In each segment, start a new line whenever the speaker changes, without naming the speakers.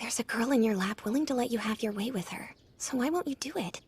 There's a girl in your lap willing to let you have your way with her, so why won't you do it?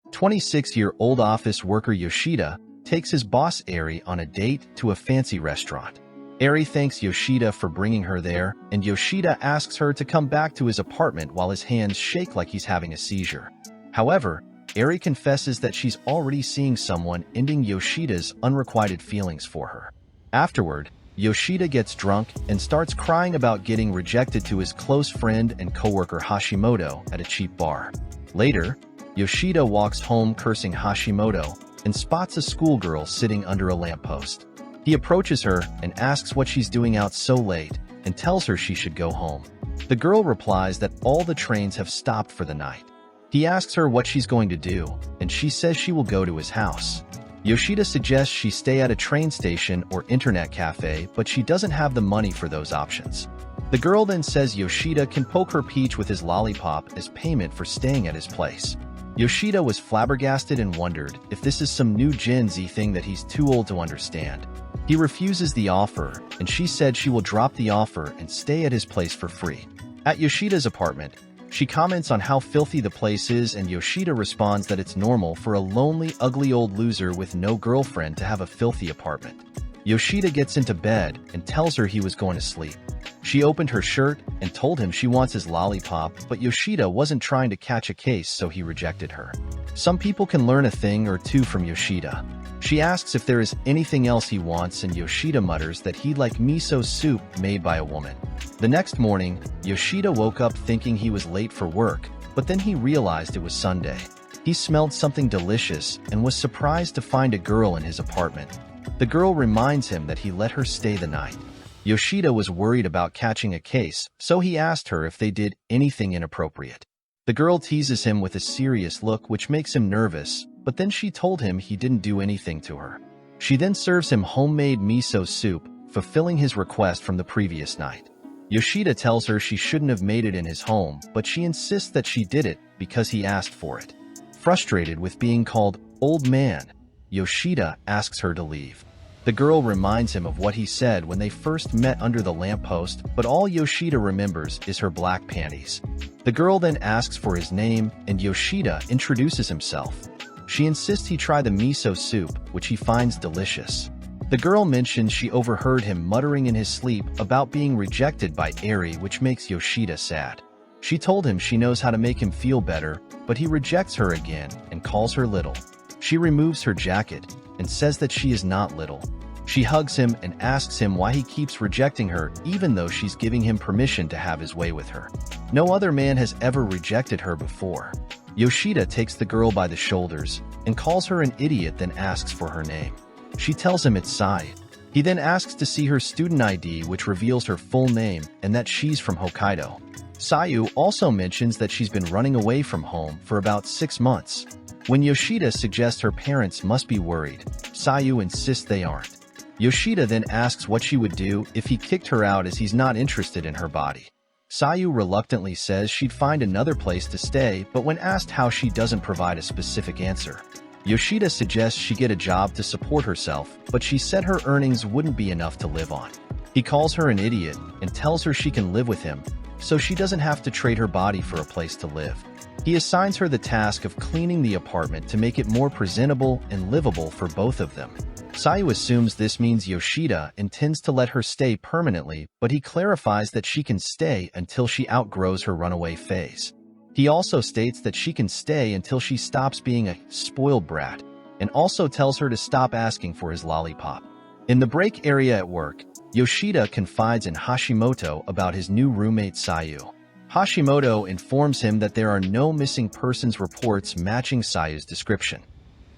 26-year-old office worker Yoshida takes his boss Eri on a date to a fancy restaurant. Eri thanks Yoshida for bringing her there, and Yoshida asks her to come back to his apartment while his hands shake like he's having a seizure. However, Eri confesses that she's already seeing someone, ending Yoshida's unrequited feelings for her. Afterward, Yoshida gets drunk and starts crying about getting rejected to his close friend and coworker Hashimoto at a cheap bar. Later, Yoshida walks home cursing Hashimoto and spots a schoolgirl sitting under a lamppost. He approaches her and asks what she's doing out so late and tells her she should go home. The girl replies that all the trains have stopped for the night. He asks her what she's going to do, and she says she will go to his house. Yoshida suggests she stay at a train station or internet cafe, but she doesn't have the money for those options. The girl then says Yoshida can poke her peach with his lollipop as payment for staying at his place. Yoshida was flabbergasted and wondered if this is some new Gen Z thing that he's too old to understand. He refuses the offer, and she said she will drop the offer and stay at his place for free. At Yoshida's apartment, she comments on how filthy the place is, and Yoshida responds that it's normal for a lonely, ugly old loser with no girlfriend to have a filthy apartment. Yoshida gets into bed and tells her he was going to sleep. She opened her shirt and told him she wants his lollipop, but Yoshida wasn't trying to catch a case, so he rejected her. Some people can learn a thing or two from Yoshida. She asks if there is anything else he wants, and Yoshida mutters that he'd like miso soup made by a woman. The next morning, Yoshida woke up thinking he was late for work, but then he realized it was Sunday. He smelled something delicious and was surprised to find a girl in his apartment. The girl reminds him that he let her stay the night. Yoshida was worried about catching a case, so he asked her if they did anything inappropriate. The girl teases him with a serious look, which makes him nervous, but then she told him he didn't do anything to her. She then serves him homemade miso soup, fulfilling his request from the previous night. Yoshida tells her she shouldn't have made it in his home, but she insists that she did it because he asked for it. Frustrated with being called old man, Yoshida asks her to leave. The girl reminds him of what he said when they first met under the lamppost, but all Yoshida remembers is her black panties. The girl then asks for his name, and Yoshida introduces himself. She insists he try the miso soup, which he finds delicious. The girl mentions she overheard him muttering in his sleep about being rejected by Eri, which makes Yoshida sad. She told him she knows how to make him feel better, but he rejects her again and calls her little. She removes her jacket and says that she is not little. She hugs him and asks him why he keeps rejecting her, even though she's giving him permission to have his way with her. No other man has ever rejected her before. Yoshida takes the girl by the shoulders and calls her an idiot, then asks for her name. She tells him it's Sai. He then asks to see her student ID, which reveals her full name and that she's from Hokkaido. Sayu also mentions that she's been running away from home for about 6 months. When Yoshida suggests her parents must be worried, Sayu insists they aren't. Yoshida then asks what she would do if he kicked her out, as he's not interested in her body. Sayu reluctantly says she'd find another place to stay, but when asked how, she doesn't provide a specific answer. Yoshida suggests she get a job to support herself, but she said her earnings wouldn't be enough to live on. He calls her an idiot and tells her she can live with him, so she doesn't have to trade her body for a place to live. He assigns her the task of cleaning the apartment to make it more presentable and livable for both of them. Sayu assumes this means Yoshida intends to let her stay permanently, but he clarifies that she can stay until she outgrows her runaway phase. He also states that she can stay until she stops being a spoiled brat, and also tells her to stop asking for his lollipop. In the break area at work, Yoshida confides in Hashimoto about his new roommate Sayu. Hashimoto informs him that there are no missing persons reports matching Sayu's description.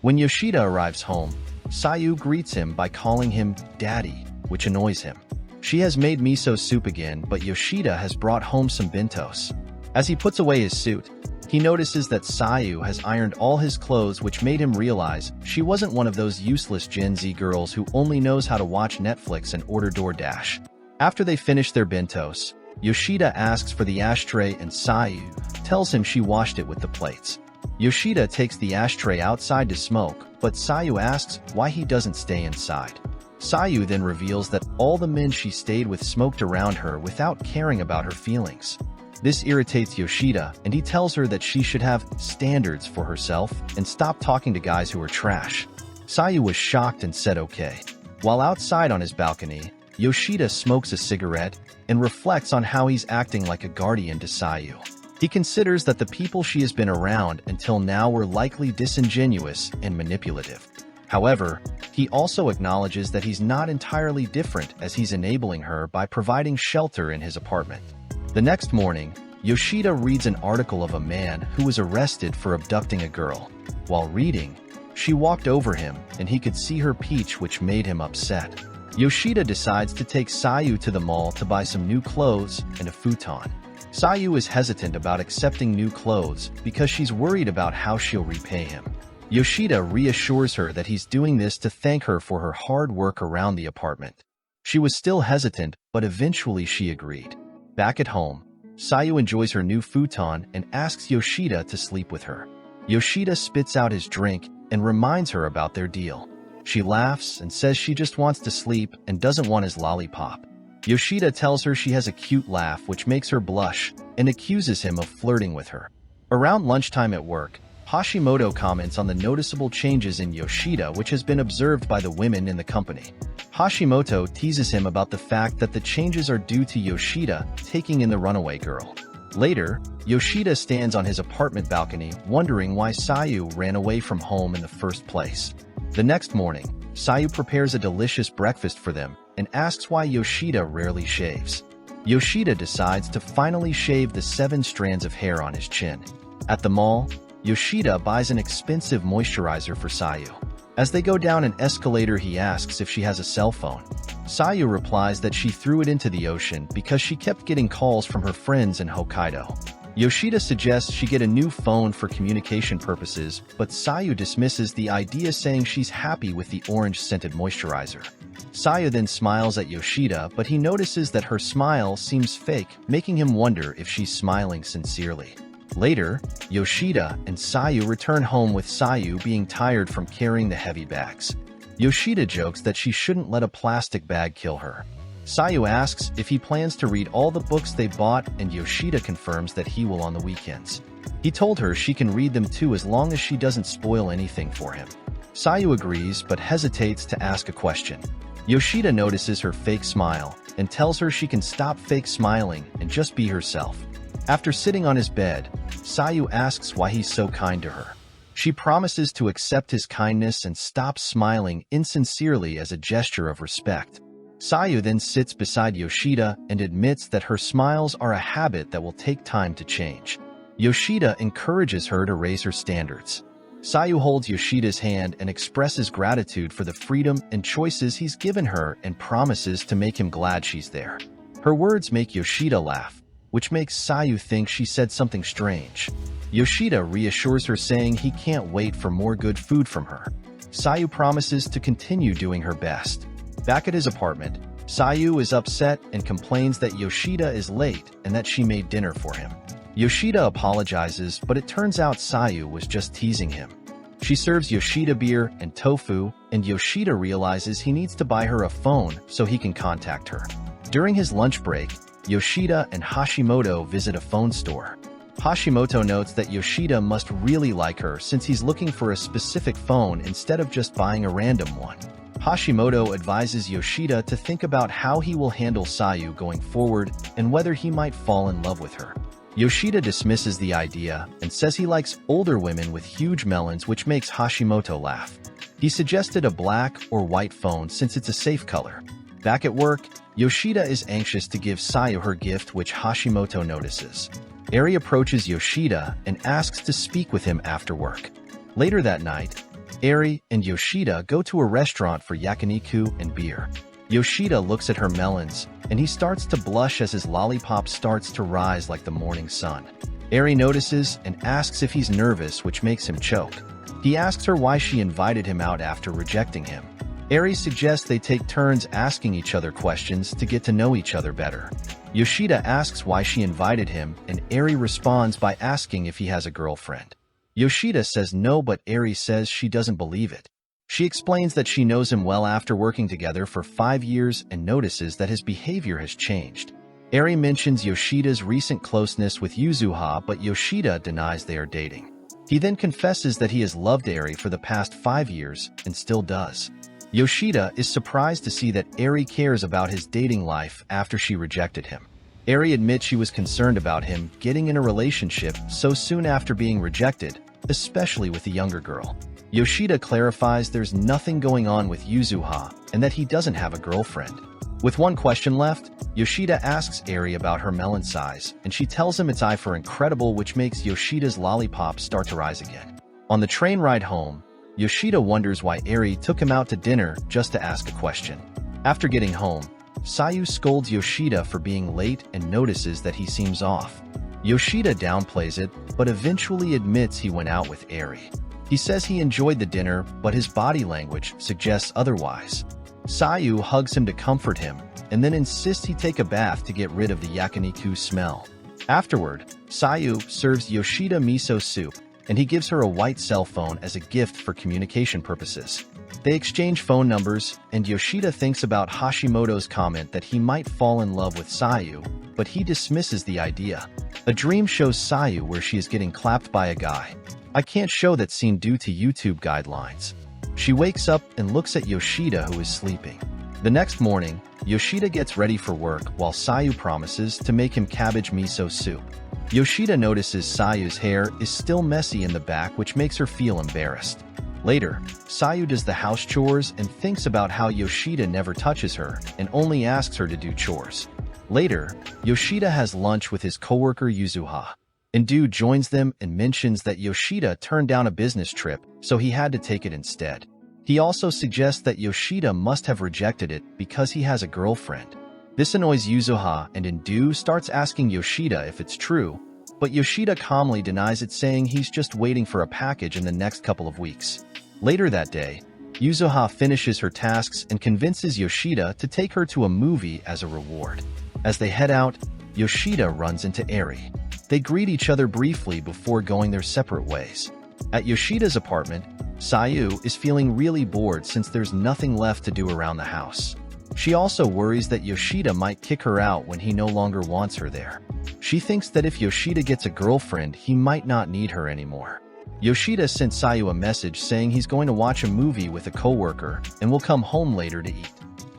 When Yoshida arrives home, Sayu greets him by calling him Daddy, which annoys him. She has made miso soup again, but Yoshida has brought home some bentos. As he puts away his suit, he notices that Sayu has ironed all his clothes, which made him realize she wasn't one of those useless Gen Z girls who only knows how to watch Netflix and order DoorDash. After they finish their bentos, Yoshida asks for the ashtray and Sayu tells him she washed it with the plates. Yoshida takes the ashtray outside to smoke, but Sayu asks why he doesn't stay inside. Sayu then reveals that all the men she stayed with smoked around her without caring about her feelings. This irritates Yoshida, and he tells her that she should have standards for herself and stop talking to guys who are trash. Sayu was shocked and said okay. While outside on his balcony, Yoshida smokes a cigarette and reflects on how he's acting like a guardian to Sayu. He considers that the people she has been around until now were likely disingenuous and manipulative. However, he also acknowledges that he's not entirely different, as he's enabling her by providing shelter in his apartment. The next morning, Yoshida reads an article of a man who was arrested for abducting a girl. While reading, she walked over him and he could see her peach, which made him upset. Yoshida decides to take Sayu to the mall to buy some new clothes and a futon. Sayu is hesitant about accepting new clothes because she's worried about how she'll repay him. Yoshida reassures her that he's doing this to thank her for her hard work around the apartment. She was still hesitant, but eventually she agreed. Back at home, Sayu enjoys her new futon and asks Yoshida to sleep with her. Yoshida spits out his drink and reminds her about their deal. She laughs and says she just wants to sleep and doesn't want his lollipop. Yoshida tells her she has a cute laugh, which makes her blush, and accuses him of flirting with her. Around lunchtime at work, Hashimoto comments on the noticeable changes in Yoshida, which has been observed by the women in the company. Hashimoto teases him about the fact that the changes are due to Yoshida taking in the runaway girl. Later, Yoshida stands on his apartment balcony wondering why Sayu ran away from home in the first place. The next morning, Sayu prepares a delicious breakfast for them and asks why Yoshida rarely shaves. Yoshida decides to finally shave the 7 strands of hair on his chin. At the mall, Yoshida buys an expensive moisturizer for Sayu. As they go down an escalator, he asks if she has a cell phone. Sayu replies that she threw it into the ocean because she kept getting calls from her friends in Hokkaido. Yoshida suggests she get a new phone for communication purposes, but Sayu dismisses the idea, saying she's happy with the orange-scented moisturizer. Sayu then smiles at Yoshida, but he notices that her smile seems fake, making him wonder if she's smiling sincerely. Later, Yoshida and Sayu return home, with Sayu being tired from carrying the heavy bags. Yoshida jokes that she shouldn't let a plastic bag kill her. Sayu asks if he plans to read all the books they bought, and Yoshida confirms that he will on the weekends. He told her she can read them too as long as she doesn't spoil anything for him. Sayu agrees but hesitates to ask a question. Yoshida notices her fake smile and tells her she can stop fake smiling and just be herself. After sitting on his bed, Sayu asks why he's so kind to her. She promises to accept his kindness and stop smiling insincerely as a gesture of respect. Sayu then sits beside Yoshida and admits that her smiles are a habit that will take time to change. Yoshida encourages her to raise her standards. Sayu holds Yoshida's hand and expresses gratitude for the freedom and choices he's given her and promises to make him glad she's there. Her words make Yoshida laugh, which makes Sayu think she said something strange. Yoshida reassures her, saying he can't wait for more good food from her. Sayu promises to continue doing her best. Back at his apartment, Sayu is upset and complains that Yoshida is late and that she made dinner for him. Yoshida apologizes, but it turns out Sayu was just teasing him. She serves Yoshida beer and tofu, and Yoshida realizes he needs to buy her a phone so he can contact her. During his lunch break, Yoshida and Hashimoto visit a phone store. Hashimoto notes that Yoshida must really like her since he's looking for a specific phone instead of just buying a random one. Hashimoto advises Yoshida to think about how he will handle Sayu going forward and whether he might fall in love with her. Yoshida dismisses the idea and says he likes older women with huge melons, which makes Hashimoto laugh. He suggested a black or white phone since it's a safe color. Back at work, Yoshida is anxious to give Sayu her gift, which Hashimoto notices. Eri approaches Yoshida and asks to speak with him after work. Later that night, Eri and Yoshida go to a restaurant for yakiniku and beer. Yoshida looks at her melons, and he starts to blush as his lollipop starts to rise like the morning sun. Eri notices and asks if he's nervous, which makes him choke. He asks her why she invited him out after rejecting him. Eri suggests they take turns asking each other questions to get to know each other better. Yoshida asks why she invited him, and Eri responds by asking if he has a girlfriend. Yoshida says no, but Eri says she doesn't believe it. She explains that she knows him well after working together for 5 years and notices that his behavior has changed. Eri mentions Yoshida's recent closeness with Yuzuha, but Yoshida denies they are dating. He then confesses that he has loved Eri for the past 5 years and still does. Yoshida is surprised to see that Eri cares about his dating life after she rejected him. Eri admits she was concerned about him getting in a relationship so soon after being rejected, especially with a younger girl. Yoshida clarifies there's nothing going on with Yuzuha and that he doesn't have a girlfriend. With one question left, Yoshida asks Eri about her melon size, and she tells him it's I for incredible, which makes Yoshida's lollipop start to rise again. On the train ride home, Yoshida wonders why Eri took him out to dinner just to ask a question. After getting home, Sayu scolds Yoshida for being late and notices that he seems off. Yoshida downplays it, but eventually admits he went out with Eri. He says he enjoyed the dinner, but his body language suggests otherwise. Sayu hugs him to comfort him, and then insists he take a bath to get rid of the yakiniku smell. Afterward, Sayu serves Yoshida miso soup, and he gives her a white cell phone as a gift for communication purposes. They exchange phone numbers, and Yoshida thinks about Hashimoto's comment that he might fall in love with Sayu, but he dismisses the idea. A dream shows Sayu where she is getting clapped by a guy. I can't show that scene due to YouTube guidelines. She wakes up and looks at Yoshida, who is sleeping. The next morning, Yoshida gets ready for work while Sayu promises to make him cabbage miso soup. Yoshida notices Sayu's hair is still messy in the back, which makes her feel embarrassed. Later, Sayu does the house chores and thinks about how Yoshida never touches her and only asks her to do chores. Later, Yoshida has lunch with his coworker Yuzuha. Indu joins them and mentions that Yoshida turned down a business trip, so he had to take it instead. He also suggests that Yoshida must have rejected it because he has a girlfriend. This annoys Yuzuha, and Indu starts asking Yoshida if it's true, but Yoshida calmly denies it, saying he's just waiting for a package in the next couple of weeks. Later that day, Yuzuha finishes her tasks and convinces Yoshida to take her to a movie as a reward. As they head out, Yoshida runs into Eri. They greet each other briefly before going their separate ways. At Yoshida's apartment, Sayu is feeling really bored since there's nothing left to do around the house. She also worries that Yoshida might kick her out when he no longer wants her there. She thinks that if Yoshida gets a girlfriend, he might not need her anymore. Yoshida sent Sayu a message saying he's going to watch a movie with a coworker and will come home later to eat.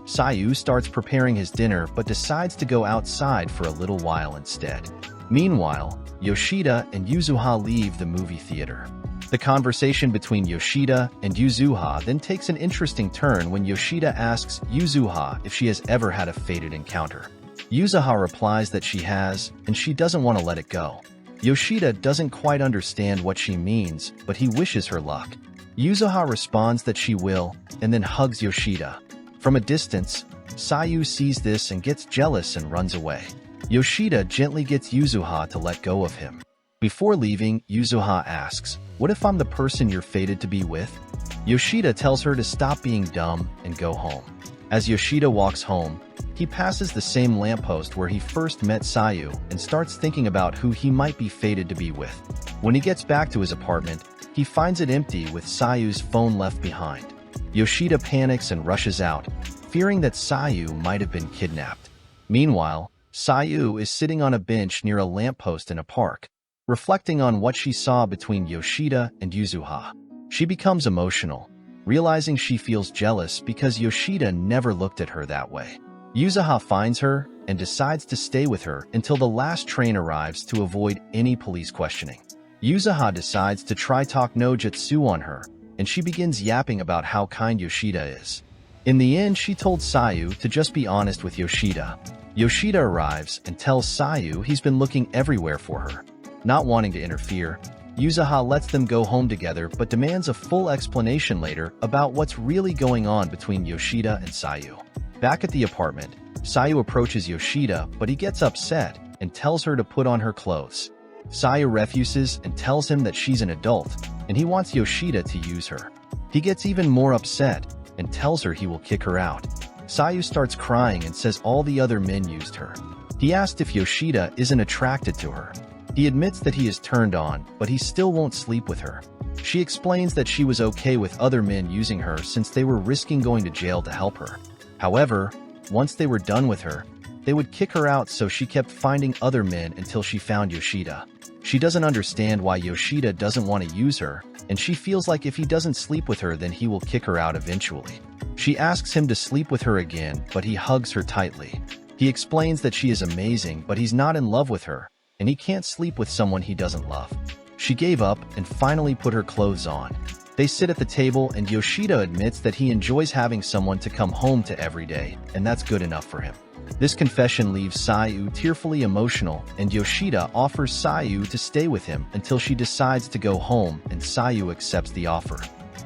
Sayu starts preparing his dinner but decides to go outside for a little while instead. Meanwhile, Yoshida and Yuzuha leave the movie theater. The conversation between Yoshida and Yuzuha then takes an interesting turn when Yoshida asks Yuzuha if she has ever had a fated encounter. Yuzuha replies that she has, and she doesn't want to let it go. Yoshida doesn't quite understand what she means, but he wishes her luck. Yuzuha responds that she will, and then hugs Yoshida. From a distance, Sayu sees this and gets jealous and runs away. Yoshida gently gets Yuzuha to let go of him. Before leaving, Yuzuha asks, "What if I'm the person you're fated to be with?" Yoshida tells her to stop being dumb and go home. As Yoshida walks home, he passes the same lamppost where he first met Sayu and starts thinking about who he might be fated to be with. When he gets back to his apartment, he finds it empty with Sayu's phone left behind. Yoshida panics and rushes out, fearing that Sayu might have been kidnapped. Meanwhile, Sayu is sitting on a bench near a lamppost in a park, reflecting on what she saw between Yoshida and Yuzuha. She becomes emotional, realizing she feels jealous because Yoshida never looked at her that way. Yuzuha finds her and decides to stay with her until the last train arrives to avoid any police questioning. Yuzuha decides to try talk no jutsu on her, and she begins yapping about how kind Yoshida is. In the end, she told Sayu to just be honest with Yoshida. Yoshida arrives and tells Sayu he's been looking everywhere for her. Not wanting to interfere, Yuzuha lets them go home together but demands a full explanation later about what's really going on between Yoshida and Sayu. Back at the apartment, Sayu approaches Yoshida, but he gets upset and tells her to put on her clothes. Sayu refuses and tells him that she's an adult, and he wants Yoshida to use her. He gets even more upset and tells her he will kick her out. Sayu starts crying and says all the other men used her. He asked if Yoshida isn't attracted to her. He admits that he is turned on, but he still won't sleep with her. She explains that she was okay with other men using her since they were risking going to jail to help her. However, once they were done with her, they would kick her out, so she kept finding other men until she found Yoshida. She doesn't understand why Yoshida doesn't want to use her, and she feels like if he doesn't sleep with her, then he will kick her out eventually. She asks him to sleep with her again, but he hugs her tightly. He explains that she is amazing, but he's not in love with her, and he can't sleep with someone he doesn't love. She gave up and finally put her clothes on. They sit at the table, and Yoshida admits that he enjoys having someone to come home to every day, and that's good enough for him. This confession leaves Sayu tearfully emotional, and Yoshida offers Sayu to stay with him until she decides to go home, and Sayu accepts the offer.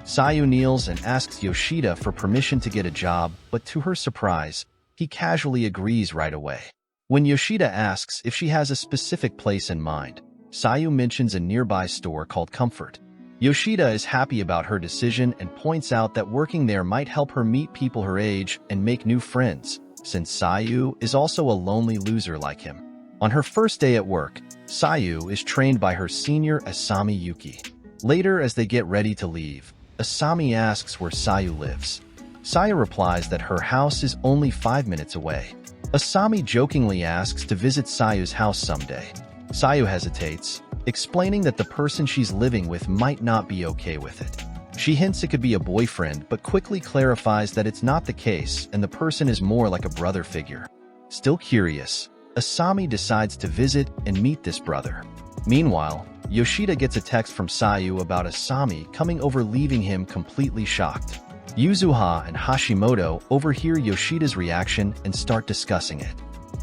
Sayu kneels and asks Yoshida for permission to get a job, but to her surprise, he casually agrees right away. When Yoshida asks if she has a specific place in mind, Sayu mentions a nearby store called Comfort. Yoshida is happy about her decision and points out that working there might help her meet people her age and make new friends, since Sayu is also a lonely loser like him. On her first day at work, Sayu is trained by her senior Asami Yuki. Later, as they get ready to leave, Asami asks where Sayu lives. Sayu replies that her house is only 5 minutes away. Asami jokingly asks to visit Sayu's house someday. Sayu hesitates, explaining that the person she's living with might not be okay with it. She hints it could be a boyfriend, but quickly clarifies that it's not the case and the person is more like a brother figure. Still curious, Asami decides to visit and meet this brother. Meanwhile, Yoshida gets a text from Sayu about Asami coming over, leaving him completely shocked. Yuzuha and Hashimoto overhear Yoshida's reaction and start discussing it.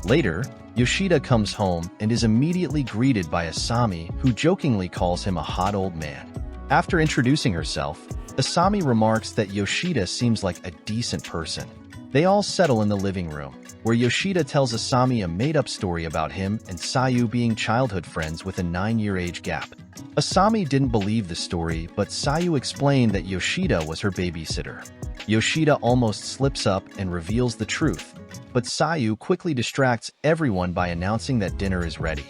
Later, Yoshida comes home and is immediately greeted by Asami, who jokingly calls him a hot old man. After introducing herself, Asami remarks that Yoshida seems like a decent person. They all settle in the living room, where Yoshida tells Asami a made-up story about him and Sayu being childhood friends with a 9-year age gap. Asami didn't believe the story, but Sayu explained that Yoshida was her babysitter. Yoshida almost slips up and reveals the truth, but Sayu quickly distracts everyone by announcing that dinner is ready.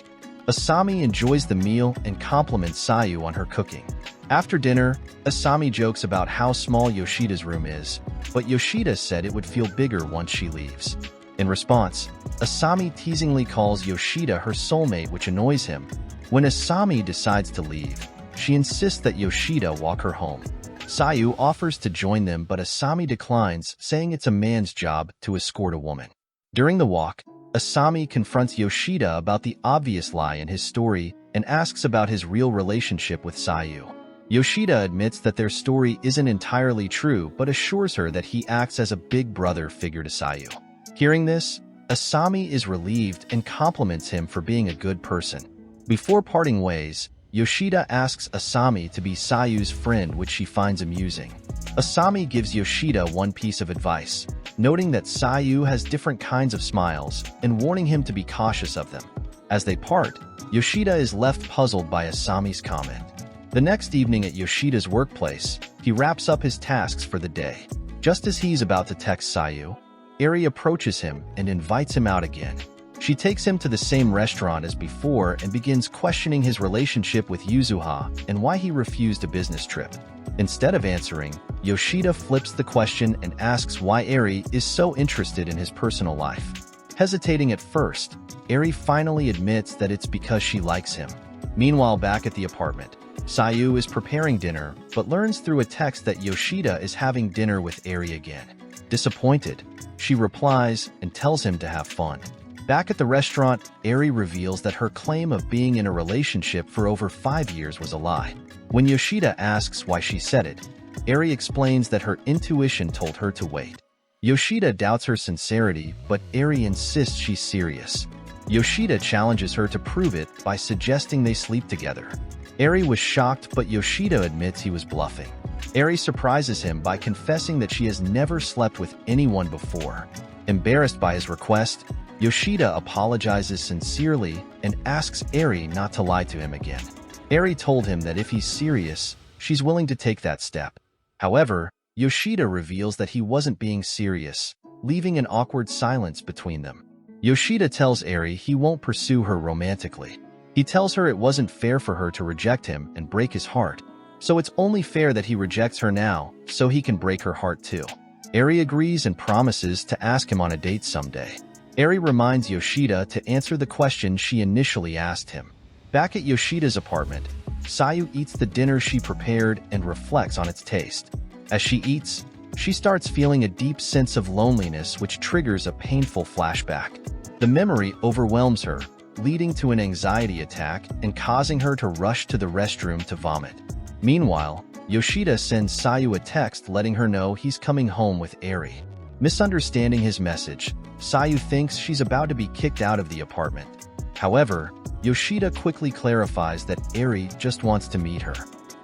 Asami enjoys the meal and compliments Sayu on her cooking. After dinner, Asami jokes about how small Yoshida's room is, but Yoshida said it would feel bigger once she leaves. In response, Asami teasingly calls Yoshida her soulmate, which annoys him. When Asami decides to leave, she insists that Yoshida walk her home. Sayu offers to join them, but Asami declines, saying it's a man's job to escort a woman. During the walk, Asami confronts Yoshida about the obvious lie in his story and asks about his real relationship with Sayu. Yoshida admits that their story isn't entirely true, but assures her that he acts as a big brother figure to Sayu. Hearing this, Asami is relieved and compliments him for being a good person. Before parting ways, Yoshida asks Asami to be Sayu's friend, which she finds amusing. Asami gives Yoshida one piece of advice, noting that Sayu has different kinds of smiles and warning him to be cautious of them. As they part, Yoshida is left puzzled by Asami's comment. The next evening at Yoshida's workplace, he wraps up his tasks for the day. Just as he's about to text Sayu, Eri approaches him and invites him out again. She takes him to the same restaurant as before and begins questioning his relationship with Yuzuha and why he refused a business trip. Instead of answering, Yoshida flips the question and asks why Eri is so interested in his personal life. Hesitating at first, Eri finally admits that it's because she likes him. Meanwhile, back at the apartment, Sayu is preparing dinner, but learns through a text that Yoshida is having dinner with Eri again. Disappointed, she replies and tells him to have fun. Back at the restaurant, Eri reveals that her claim of being in a relationship for over 5 years was a lie. When Yoshida asks why she said it, Eri explains that her intuition told her to wait. Yoshida doubts her sincerity, but Eri insists she's serious. Yoshida challenges her to prove it by suggesting they sleep together. Eri was shocked, but Yoshida admits he was bluffing. Eri surprises him by confessing that she has never slept with anyone before. Embarrassed by his request, Yoshida apologizes sincerely and asks Eri not to lie to him again. Eri told him that if he's serious, she's willing to take that step. However, Yoshida reveals that he wasn't being serious, leaving an awkward silence between them. Yoshida tells Eri he won't pursue her romantically. He tells her it wasn't fair for her to reject him and break his heart, so it's only fair that he rejects her now so he can break her heart too. Eri agrees and promises to ask him on a date someday. Eri reminds Yoshida to answer the question she initially asked him. Back at Yoshida's apartment, Sayu eats the dinner she prepared and reflects on its taste. As she eats, she starts feeling a deep sense of loneliness which triggers a painful flashback. The memory overwhelms her, leading to an anxiety attack and causing her to rush to the restroom to vomit. Meanwhile, Yoshida sends Sayu a text letting her know he's coming home with Eri. Misunderstanding his message, Sayu thinks she's about to be kicked out of the apartment. However, Yoshida quickly clarifies that Eri just wants to meet her.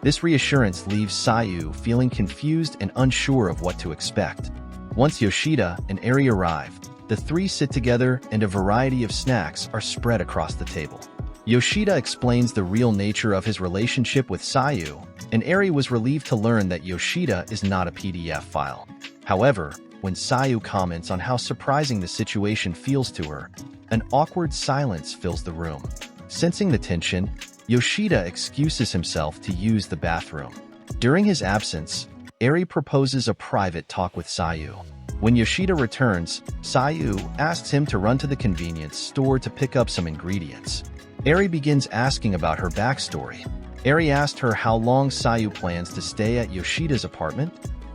This reassurance leaves Sayu feeling confused and unsure of what to expect. Once Yoshida and Eri arrive, the three sit together and a variety of snacks are spread across the table. Yoshida explains the real nature of his relationship with Sayu, and Eri was relieved to learn that Yoshida is not a PDF file. However, when Sayu comments on how surprising the situation feels to her, an awkward silence fills the room. Sensing the tension, Yoshida excuses himself to use the bathroom. During his absence, Eri proposes a private talk with Sayu. When Yoshida returns, Sayu asks him to run to the convenience store to pick up some ingredients. Eri begins asking about her backstory. Eri asked her how long Sayu plans to stay at Yoshida's apartment.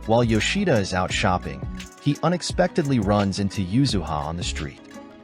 While Yoshida is out shopping, he unexpectedly runs into Yuzuha on the street.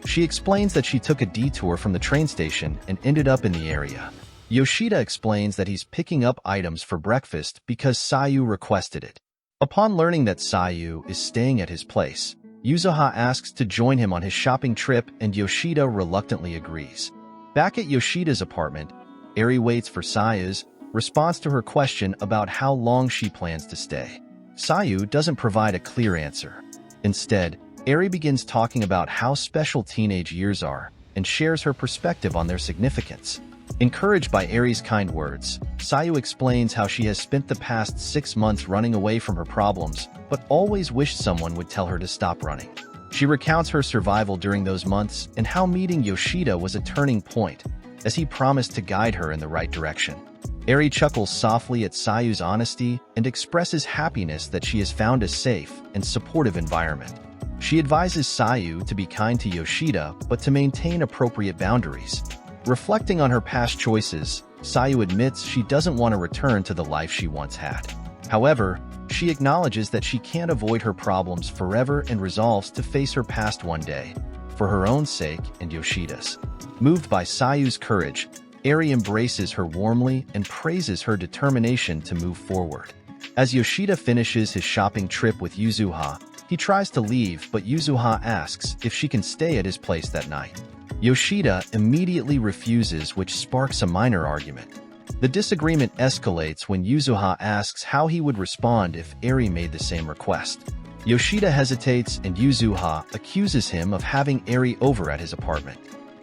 She explains that she took a detour from the train station and ended up in the area. Yoshida explains that he's picking up items for breakfast because Sayu requested it. Upon learning that Sayu is staying at his place, Yuzuha asks to join him on his shopping trip and Yoshida reluctantly agrees. Back at Yoshida's apartment, Eri waits for Sayu's response to her question about how long she plans to stay. Sayu doesn't provide a clear answer. Instead, Eri begins talking about how special teenage years are and shares her perspective on their significance. Encouraged by Eri's kind words, Sayu explains how she has spent the past 6 months running away from her problems, but always wished someone would tell her to stop running. She recounts her survival during those months and how meeting Yoshida was a turning point, as he promised to guide her in the right direction. Eri chuckles softly at Sayu's honesty and expresses happiness that she has found a safe and supportive environment. She advises Sayu to be kind to Yoshida but to maintain appropriate boundaries. Reflecting on her past choices, Sayu admits she doesn't want to return to the life she once had. However, she acknowledges that she can't avoid her problems forever and resolves to face her past one day, for her own sake and Yoshida's. Moved by Sayu's courage, Eri embraces her warmly and praises her determination to move forward. As Yoshida finishes his shopping trip with Yuzuha, he tries to leave, but Yuzuha asks if she can stay at his place that night. Yoshida immediately refuses, which sparks a minor argument. The disagreement escalates when Yuzuha asks how he would respond if Eri made the same request. Yoshida hesitates and Yuzuha accuses him of having Eri over at his apartment.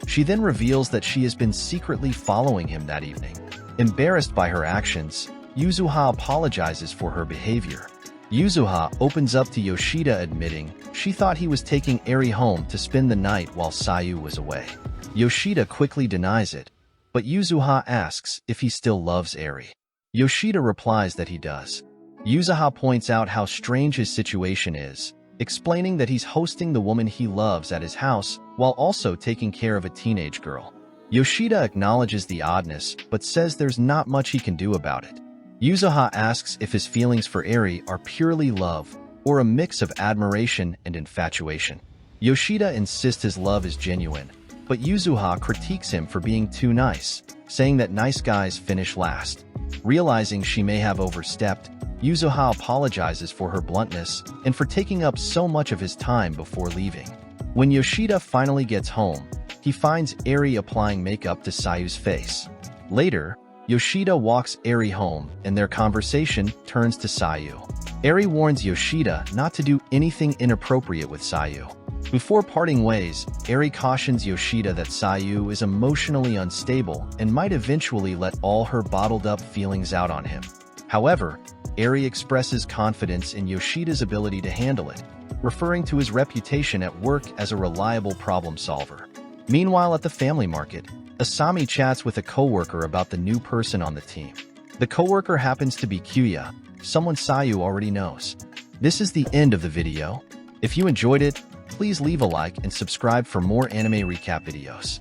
She then reveals that she has been secretly following him that evening. Embarrassed by her actions, Yuzuha apologizes for her behavior. Yuzuha opens up to Yoshida, admitting she thought he was taking Eri home to spend the night while Sayu was away. Yoshida quickly denies it, but Yuzuha asks if he still loves Eri. Yoshida replies that he does. Yuzuha points out how strange his situation is, explaining that he's hosting the woman he loves at his house while also taking care of a teenage girl. Yoshida acknowledges the oddness but says there's not much he can do about it. Yuzuha asks if his feelings for Eri are purely love or a mix of admiration and infatuation. Yoshida insists his love is genuine, but Yuzuha critiques him for being too nice, saying that nice guys finish last. Realizing she may have overstepped, Yuzuha apologizes for her bluntness and for taking up so much of his time before leaving. When Yoshida finally gets home, he finds Eri applying makeup to Sayu's face. Later, Yoshida walks Eri home and their conversation turns to Sayu. Eri warns Yoshida not to do anything inappropriate with Sayu. Before parting ways, Eri cautions Yoshida that Sayu is emotionally unstable and might eventually let all her bottled-up feelings out on him. However, Eri expresses confidence in Yoshida's ability to handle it, referring to his reputation at work as a reliable problem solver. Meanwhile, at the family market, Asami chats with a coworker about the new person on the team. The coworker happens to be Kyuya, someone Sayu already knows. This is the end of the video. If you enjoyed it, Please leave a like and subscribe for more anime recap videos.